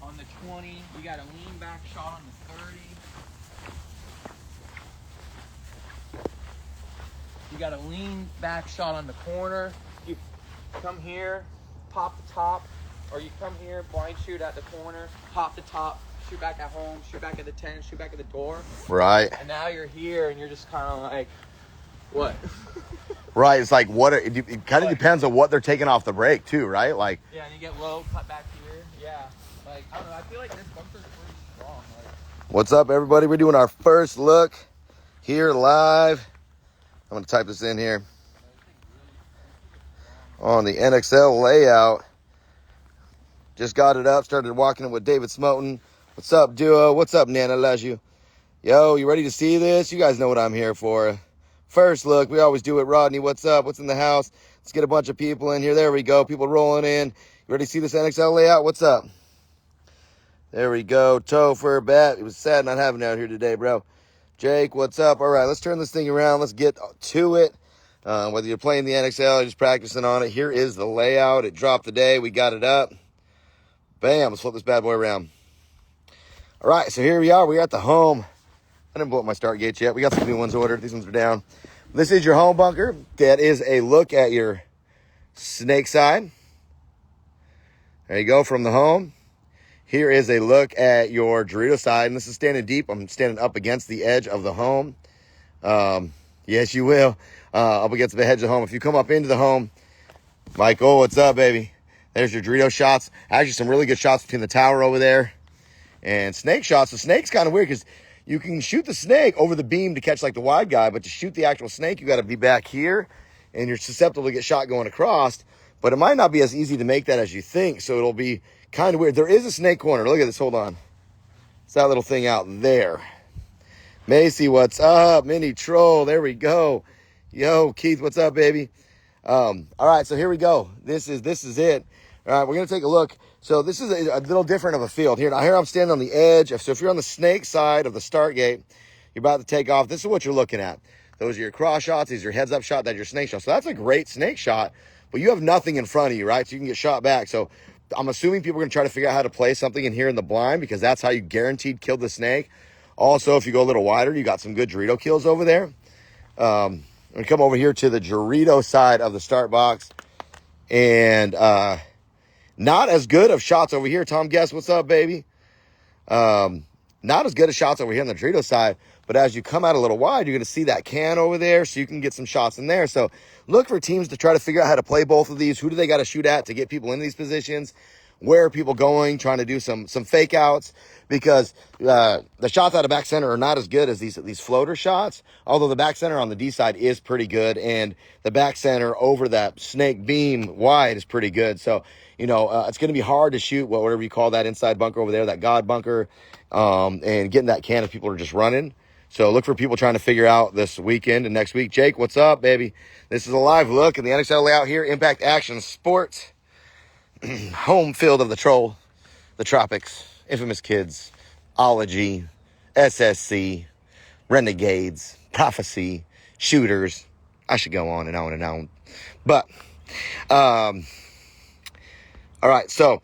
on the 20. We got a lean back shot on the 30. You got a lean back shot on the corner. You come here, pop the top, or you come here, blind shoot at the corner, pop the top, shoot back at home, shoot back at the tent, shoot back at the door. Right. And now you're here and you're just kind of like, what? Right. It's like it kind of depends on what they're taking off the break too, right? Like. Yeah, and you get low, cut back here. Yeah. Like, I don't know. I feel like this bunker's pretty strong. Like, What's up, everybody? We're doing our first look here live. I'm going to type this in here. On the NXL layout. Just got it up. Started walking it with David Smoten. What's up, duo? What's up, Nana? Loves you. Yo, you ready to see this? You guys know what I'm here for. First look. We always do it. Rodney, what's up? What's in the house? Let's get a bunch of people in here. There we go. People rolling in. You ready to see this NXL layout? What's up? There we go. Topher, Bet. It was sad not having it out here today, bro. Jake, what's up? All right, let's turn this thing around. Let's get to it. Whether you're playing the NXL or just practicing on it, here is the layout. It dropped today. We got it up. Bam. Let's flip this bad boy around. All right, so here we are. We're at the home. I didn't blow up my start gates yet. We got some new ones ordered. These ones are down. This is your home bunker. That is a look at your snake side. There you go from the home. Here is a look at your Dorito side, and this is standing deep. I'm standing up against the edge of the home. Yes, you will. Up against the edge of the home. If you come up into the home, Michael, what's up, baby? There's your Dorito shots. Actually, some really good shots between the tower over there. And snake shots. The snake's kind of weird because you can shoot the snake over the beam to catch like the wide guy, but to shoot the actual snake, you got to be back here, and you're susceptible to get shot going across. But it might not be as easy to make that as you think, so it'll be kind of weird. There is a snake corner. Look at this. Hold on. It's that little thing out there. Macy, what's up? Mini Troll. There we go. Yo, Keith, what's up, baby? All right, so here we go. This is it. All right, we're going to take a look. So this is a little different of a field. Here I'm standing on the edge. So if you're on the snake side of the start gate, you're about to take off. This is what you're looking at. Those are your cross shots. These are your heads up shot. That's your snake shot. So that's a great snake shot, but you have nothing in front of you, right? So you can get shot back. So I'm assuming people are going to try to figure out how to play something in here in the blind because that's how you guaranteed kill the snake. Also, if you go a little wider, you got some good Dorito kills over there. We come over here to the Dorito side of the start box. And not as good of shots over here. Tom Guess, what's up, baby? Not as good of shots over here on the Dorito side. But as you come out a little wide, you're going to see that can over there, so you can get some shots in there. So look for teams to try to figure out how to play both of these. Who do they got to shoot at to get people in these positions? Where are people going? Trying to do some fake outs because the shots out of back center are not as good as these floater shots. Although the back center on the D side is pretty good, and the back center over that snake beam wide is pretty good. So it's going to be hard to shoot whatever you call that inside bunker over there, that God bunker, and getting that can if people are just running. So look for people trying to figure out this weekend and next week. Jake, what's up, baby? This is a live look at the NXL layout here. Impact Action Sports. Home field of the Troll, the Tropics, Infamous Kids, Ology, SSC, Renegades, Prophecy, Shooters. I should go on and on and on. But, all right, so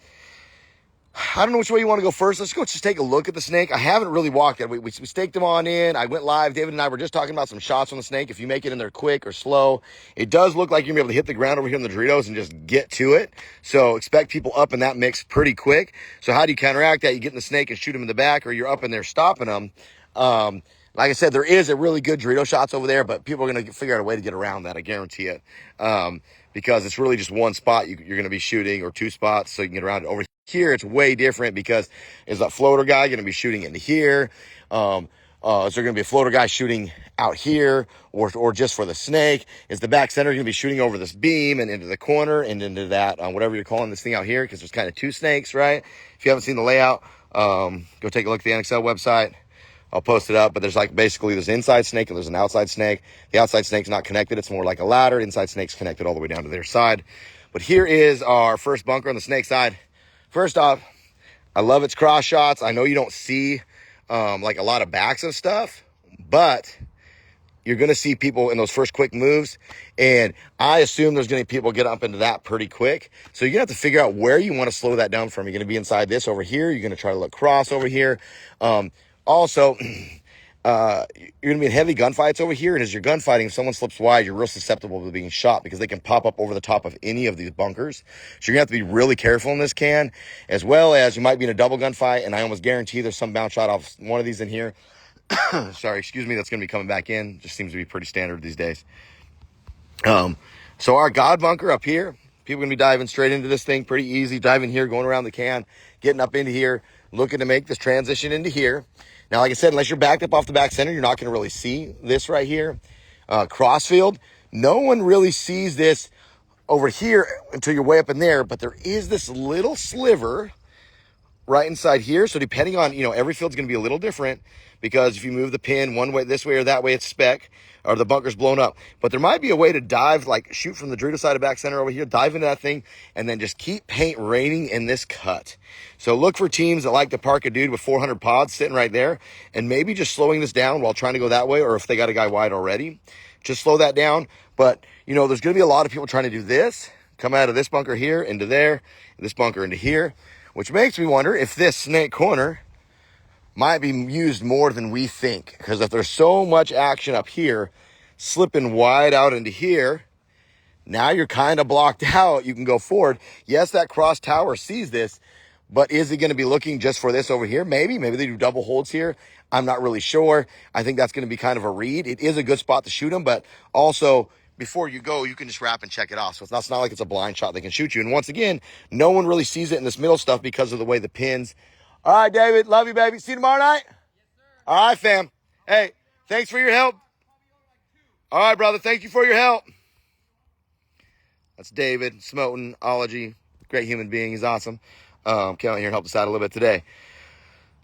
I don't know which way you want to go first. Let's go just take a look at the snake. I haven't really walked it. We staked him on in. I went live. David and I were just talking about some shots on the snake. If you make it in there quick or slow, it does look like you're going to be able to hit the ground over here in the Doritos and just get to it. So expect people up in that mix pretty quick. So how do you counteract that? You get in the snake and shoot him in the back, or you're up in there stopping them. Like I said, there is a really good Dorito shots over there, but people are going to figure out a way to get around that. I guarantee it. Because it's really just one spot you're going to be shooting, or two spots, so you can get around it. Over here, it's way different because is that floater guy going to be shooting into here? Is there going to be a floater guy shooting out here, or just for the snake? Is the back center going to be shooting over this beam and into the corner and into that, whatever you're calling this thing out here? Because there's kind of two snakes, right? If you haven't seen the layout, go take a look at the NXL website. I'll post it up, but there's basically there's an inside snake and there's an outside snake. The outside snake's not connected. It's more like a ladder. Inside snake's connected all the way down to their side. But here is our first bunker on the snake side. First off, I love its cross shots. I know you don't see like a lot of backs and stuff, but you're going to see people in those first quick moves. And I assume there's going to be people get up into that pretty quick. So you're going to have to figure out where you want to slow that down from. You're going to be inside this over here. You're going to try to look cross over here. Also, you're going to be in heavy gunfights over here. And as you're gunfighting, if someone slips wide, you're real susceptible to being shot because they can pop up over the top of any of these bunkers. So you're going to have to be really careful in this can, as well as you might be in a double gunfight. And I almost guarantee there's some bounce shot off one of these in here. Sorry, excuse me. That's going to be coming back in. Just seems to be pretty standard these days. So our God bunker up here, people are going to be diving straight into this thing pretty easy, diving here, going around the can, getting up into here, looking to make this transition into here. Now, like I said, unless you're backed up off the back center, you're not going to really see this right here. Crossfield, no one really sees this over here until you're way up in there, but there is this little sliver right inside here. So depending on, every field's going to be a little different because if you move the pin one way, this way or that way, it's spec or the bunker's blown up. But there might be a way to dive, like shoot from the Dorito side of back center over here, dive into that thing, and then just keep paint raining in this cut. So look for teams that like to park a dude with 400 pods sitting right there and maybe just slowing this down while trying to go that way, or if they got a guy wide already, just slow that down. But, there's going to be a lot of people trying to do this, come out of this bunker here into there, this bunker into here, which makes me wonder if this snake corner might be used more than we think. Because if there's so much action up here, slipping wide out into here, now you're kind of blocked out. You can go forward. Yes, that cross tower sees this, but is it going to be looking just for this over here? Maybe they do double holds here. I'm not really sure. I think that's going to be kind of a read. It is a good spot to shoot them, but also before you go, you can just wrap and check it off. So it's not like it's a blind shot they can shoot you. And once again, no one really sees it in this middle stuff because of the way the pins. All right, David, love you, baby. See you tomorrow night? Yes, sir. All right, fam. Hey, thanks for your help. All right, brother, thank you for your help. That's David Smoten, Ology, great human being. He's awesome. Came out here and helped us out a little bit today.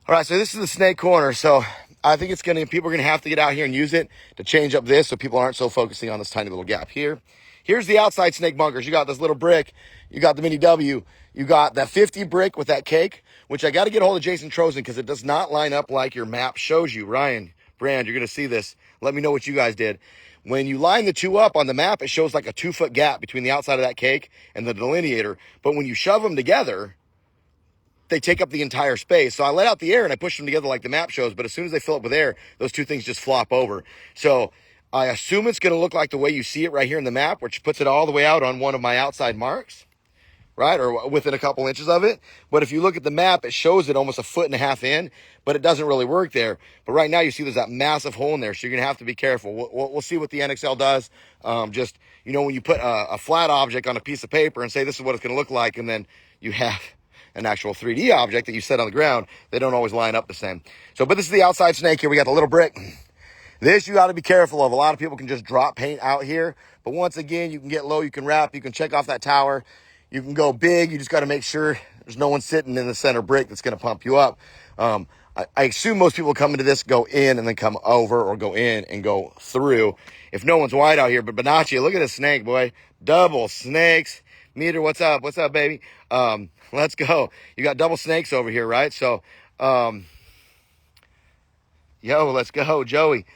All right, so this is the snake corner. So I think people are going to have to get out here and use it to change up this so people aren't so focusing on this tiny little gap here. Here's the outside snake bunkers. You got this little brick. You got the mini W. You got that 50 brick with that cake, which I got to get a hold of Jason Trozen because it does not line up like your map shows you. Ryan, Brand, you're going to see this. Let me know what you guys did. When you line the two up on the map, it shows like a 2-foot gap between the outside of that cake and the delineator. But when you shove them together, they take up the entire space. So I let out the air and I push them together like the map shows, but as soon as they fill up with air, those two things just flop over. So I assume it's going to look like the way you see it right here in the map, which puts it all the way out on one of my outside marks, right? Or within a couple inches of it. But if you look at the map, it shows it almost 1.5 feet in, but it doesn't really work there. But right now you see there's that massive hole in there. So you're going to have to be careful. We'll see what the NXL does. When you put a flat object on a piece of paper and say, this is what it's going to look like. And then you have an actual 3D object that you set on the ground, they don't always line up the same. So, but this is the outside snake here. We got the little brick. This you got to be careful of. A lot of people can just drop paint out here. But once again, you can get low, you can wrap, you can check off that tower. You can go big. You just got to make sure there's no one sitting in the center brick that's going to pump you up. I assume most people come into this, go in and then come over, or go in and go through. If no one's wide out here, but Bonacci, look at this snake, boy. Double snakes. Meter, what's up? What's up, baby? Let's go. You got double snakes over here, right? So, let's go, Joey.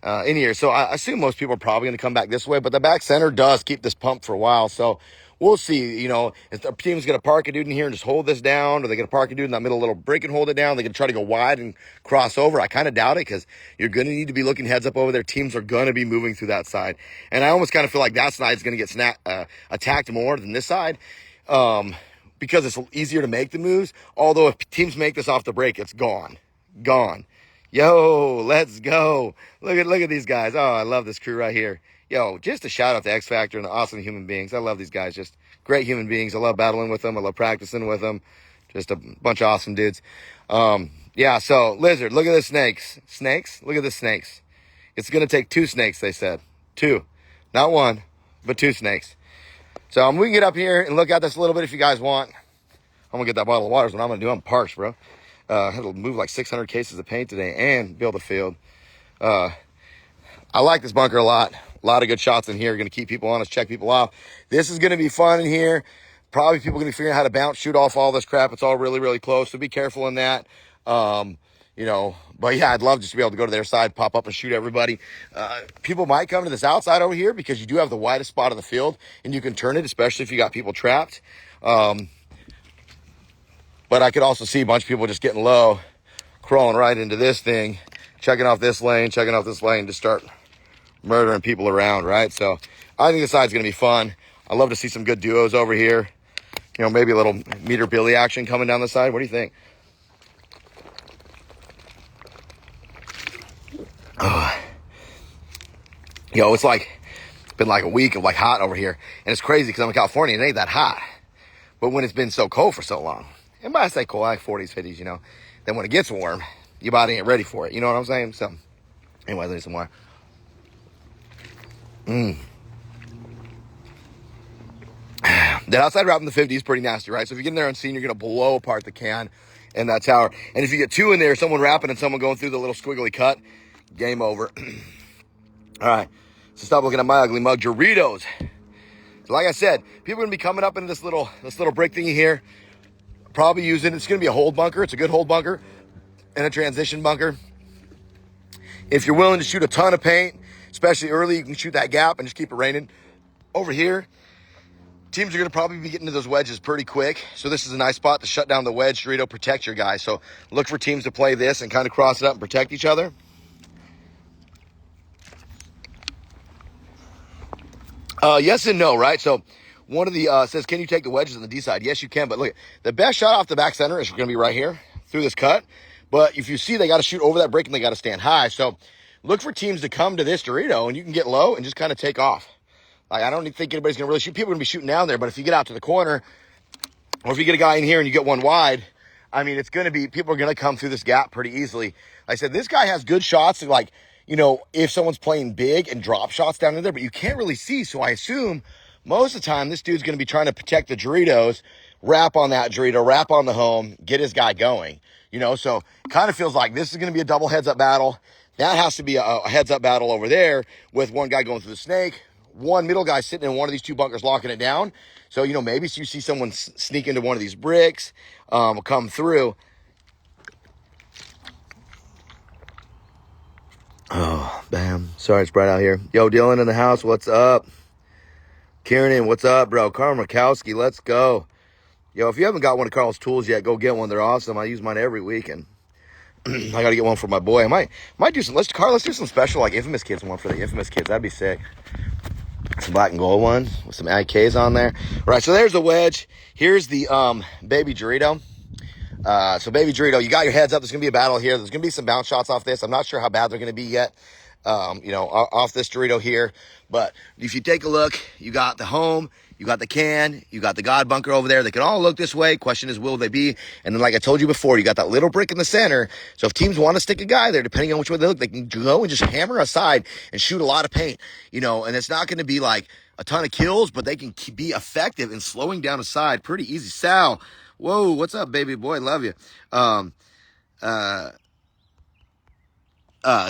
In here. So I assume most people are probably going to come back this way, but the back center does keep this pump for a while. So we'll see, if the team's going to park a dude in here and just hold this down, or they're going to park a dude in that middle little brick and hold it down. They're going to try to go wide and cross over. I kind of doubt it because you're going to need to be looking heads up over there. Teams are going to be moving through that side. And I almost kind of feel like that side's going to get attacked more than this side. Because it's easier to make the moves. Although if teams make this off the break, it's gone. Yo, let's go. Look at these guys. Oh, I love this crew right here. Yo, just a shout out to X Factor and the awesome human beings. I love these guys. Just great human beings. I love battling with them. I love practicing with them. Just a bunch of awesome dudes. So lizard, look at the snakes. Snakes? Look at the snakes. It's going to take 2 snakes, they said. 2. Not 1, but 2 snakes. So we can get up here and look at this a little bit if you guys want. I'm going to get that bottle of water. Is what I'm going to do. I'm parched, bro. I had to move like 600 cases of paint today and build a field. I like this bunker a lot. A lot of good shots in here. Going to keep people honest, check people off. This is going to be fun in here. Probably people going to be figuring out how to bounce, shoot off all this crap. It's all really, really close. So be careful in that. But yeah, I'd love just to be able to go to their side, pop up and shoot everybody. People might come to this outside over here because you do have the widest spot on the field and you can turn it, especially if you got people trapped. But I could also see a bunch of people just getting low, crawling right into this thing, checking off this lane, to start murdering people around, right? So I think this side's going to be fun. I love to see some good duos over here. You know, maybe a little meter Billy action coming down the side. What do you think? You know, it's been like a week of like hot over here. And it's crazy because I'm in California and it ain't that hot. But when it's been so cold for so long, and by I say cold, like 40s, 50s, you know, then when it gets warm, your body ain't ready for it. You know what I'm saying? So, anyway, there's some more. That outside wrap in the 50 is pretty nasty, right? So if you get in there unseen, you're going to blow apart the can in that tower. And if you get two in there, someone wrapping and someone going through the little squiggly cut, game over. All right, so stop looking at my ugly mug. Doritos. So like I said, people are going to be coming up into this little brick thingy here. Probably using, it's going to be a hold bunker. It's a good hold bunker and a transition bunker. If you're willing to shoot a ton of paint, especially early, you can shoot that gap and just keep it raining. Over here, teams are going to probably be getting to those wedges pretty quick. So this is a nice spot to shut down the wedge, Dorito, protect your guys. So look for teams to play this and kind of cross it up and protect each other. Yes and no, right? So one of the says, can you take the wedges on the D side? Yes, you can. But look, the best shot off the back center is going to be right here through this cut. But if you see, they got to shoot over that brick and they got to stand high. So look for teams to come to this Dorito and you can get low and just kind of take off. Like, I don't think anybody's going to really shoot. People are going to be shooting down there. But if you get out to the corner or if you get a guy in here and you get one wide, I mean, it's going to be, people are going to come through this gap pretty easily. Like I said, this guy has good shots to, like, you know, if someone's playing big and drop shots down in there, but you can't really see. So I assume most of the time this dude's going to be trying to protect the Doritos, wrap on that Dorito, wrap on the home, get his guy going, you know? So it kind of feels like this is going to be a double heads up battle. That has to be a heads up battle over there with one guy going through the snake, one middle guy sitting in one of these two bunkers locking it down. So, you know, maybe you see someone sneak into one of these bricks, come through. Oh, bam. Sorry, it's bright out here. Yo, Dylan in the house, what's up? Kieran, what's up, bro? Carl Murkowski, let's go. Yo, if you haven't got one of Carl's tools yet, go get one. They're awesome. I use mine every weekend. I got to get one for my boy. I might do some, let's do some special, like, Infamous Kids one for the Infamous Kids. That'd be sick. Some black and gold one with some IKs on there. All right, so there's the wedge. Here's the baby Dorito. So baby Dorito, you got your heads up. There's going to be a battle here. There's going to be some bounce shots off this. I'm not sure how bad they're going to be yet, you know, off this Dorito here. But if you take a look, you got the home, you got the can, you got the God bunker over there. They can all look this way. Question is, will they be? And then, like I told you before, you got that little brick in the center. So if teams want to stick a guy there, depending on which way they look, they can go and just hammer aside and shoot a lot of paint, you know, and it's not going to be like a ton of kills, but they can be effective in slowing down a side pretty easy. Sal, whoa, what's up, baby boy? Love you.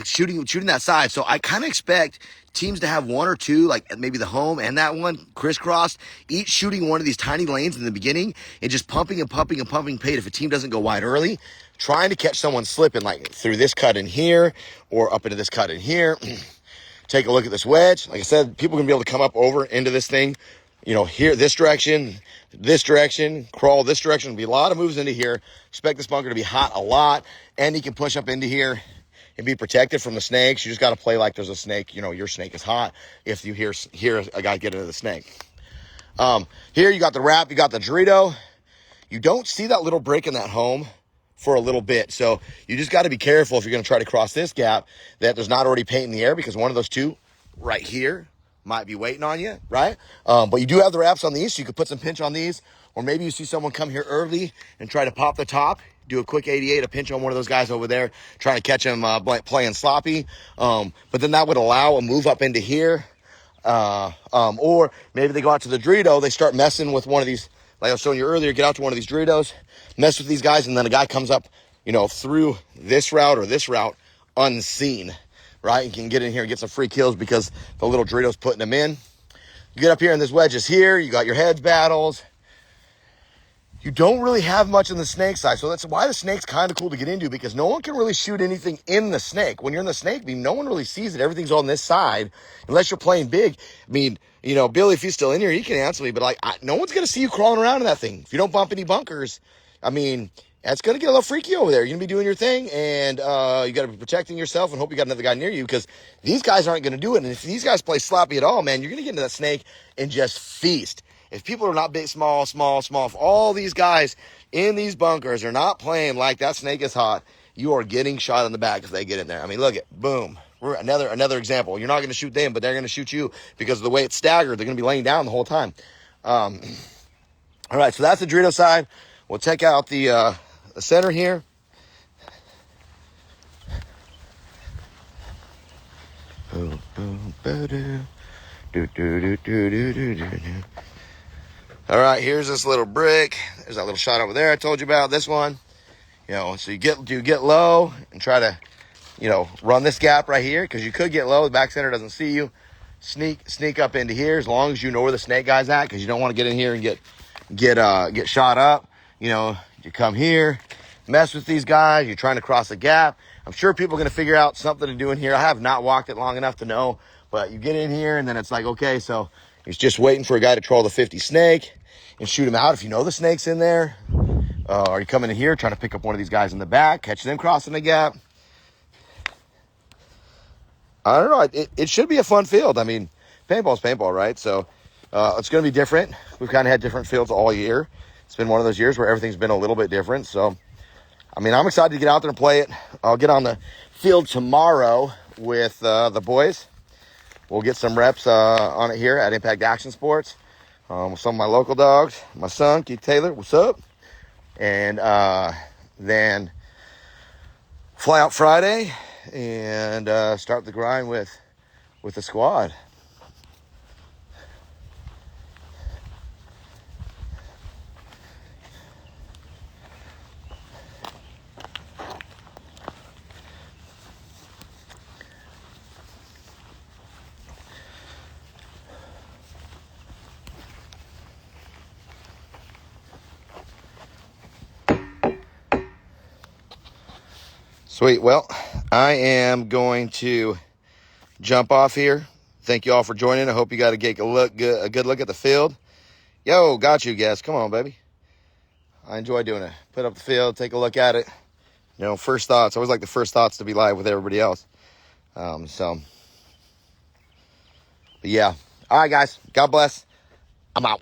Shooting that side. So I kind of expect teams to have one or two, like maybe the home and that one crisscrossed, each shooting one of these tiny lanes in the beginning and just pumping paint. If a team doesn't go wide early, trying to catch someone slipping like through this cut in here or up into this cut in here. Take a look at this wedge. Like I said, people are gonna be able to come up over into this thing, you know, here, this direction, crawl this direction. There'll be a lot of moves into here. Expect this bunker to be hot a lot, and he can push up into here and be protected from the snakes. You just got to play like there's a snake. You know, your snake is hot if you hear a guy get into the snake. Here you got the wrap, you got the Dorito. You don't see that little break in that home for a little bit. So you just got to be careful if you're going to try to cross this gap that there's not already paint in the air, because one of those two right here might be waiting on you, right? But you do have the wraps on these, so you could put some pinch on these, or maybe you see someone come here early and try to pop the top, do a quick 88, a pinch on one of those guys over there, trying to catch him playing sloppy. But then that would allow a move up into here. Or maybe they go out to the Dorito, they start messing with one of these, like I was showing you earlier, get out to one of these Doritos, mess with these guys, and then a guy comes up, you know, through this route or this route unseen, right? And can get in here and get some free kills because the little Dorito's putting them in. You get up here and this wedge is here. You got your heads battles. you don't really have much in the snake side. So that's why the snake's kind of cool to get into, because no one can really shoot anything in the snake. When you're in the snake beam, no one really sees it. Everything's on this side, unless you're playing big. I mean, you know, Billy, if he's still in here, he can answer me, but like, no one's going to see you crawling around in that thing. If you don't bump any bunkers, I mean, that's going to get a little freaky over there. You're going to be doing your thing, and you got to be protecting yourself and hope you got another guy near you, because these guys aren't going to do it. And if these guys play sloppy at all, man, you're going to get into that snake and just feast. If people are not big, small, if all these guys in these bunkers are not playing like that snake is hot, you are getting shot in the back if they get in there. I mean, look at, boom. Another example. You're not going to shoot them, but they're going to shoot you because of the way it's staggered. They're going to be laying down the whole time. All right, so that's the Dorito side. We'll check out the center here. All right, here's this little brick. There's that little shot over there I told you about. This one, you know, so you get low and try to, you know, run this gap right here, because you could get low. The back center doesn't see you. Sneak up into here as long as you know where the snake guy's at, because you don't want to get in here and get shot up. You know, you come here, mess with these guys. You're trying to cross a gap. I'm sure people are going to figure out something to do in here. I have not walked it long enough to know, but you get in here and then it's like, okay, so it's just waiting for a guy to troll the 50 snake and shoot him out if you know the snake's in there. Or you come in here trying to pick up one of these guys in the back, catch them crossing the gap. I don't know. It should be a fun field. I mean, paintball's paintball, right? So it's going to be different. We've kind of had different fields all year. It's been one of those years where everything's been a little bit different. So, I mean, I'm excited to get out there and play it. I'll get on the field tomorrow with the boys. We'll get some reps on it here at Impact Action Sports. With some of my local dogs. My son, Keith Taylor, what's up? And then fly out Friday and start the grind with the squad. Sweet. Well, I am going to jump off here. Thank you all for joining. I hope you got a good look at the field. Yo, got you guys. Come on, baby. I enjoy doing it. Put up the field, take a look at it. You know, first thoughts. I always like the first thoughts to be live with everybody else. But yeah. All right, guys. God bless. I'm out.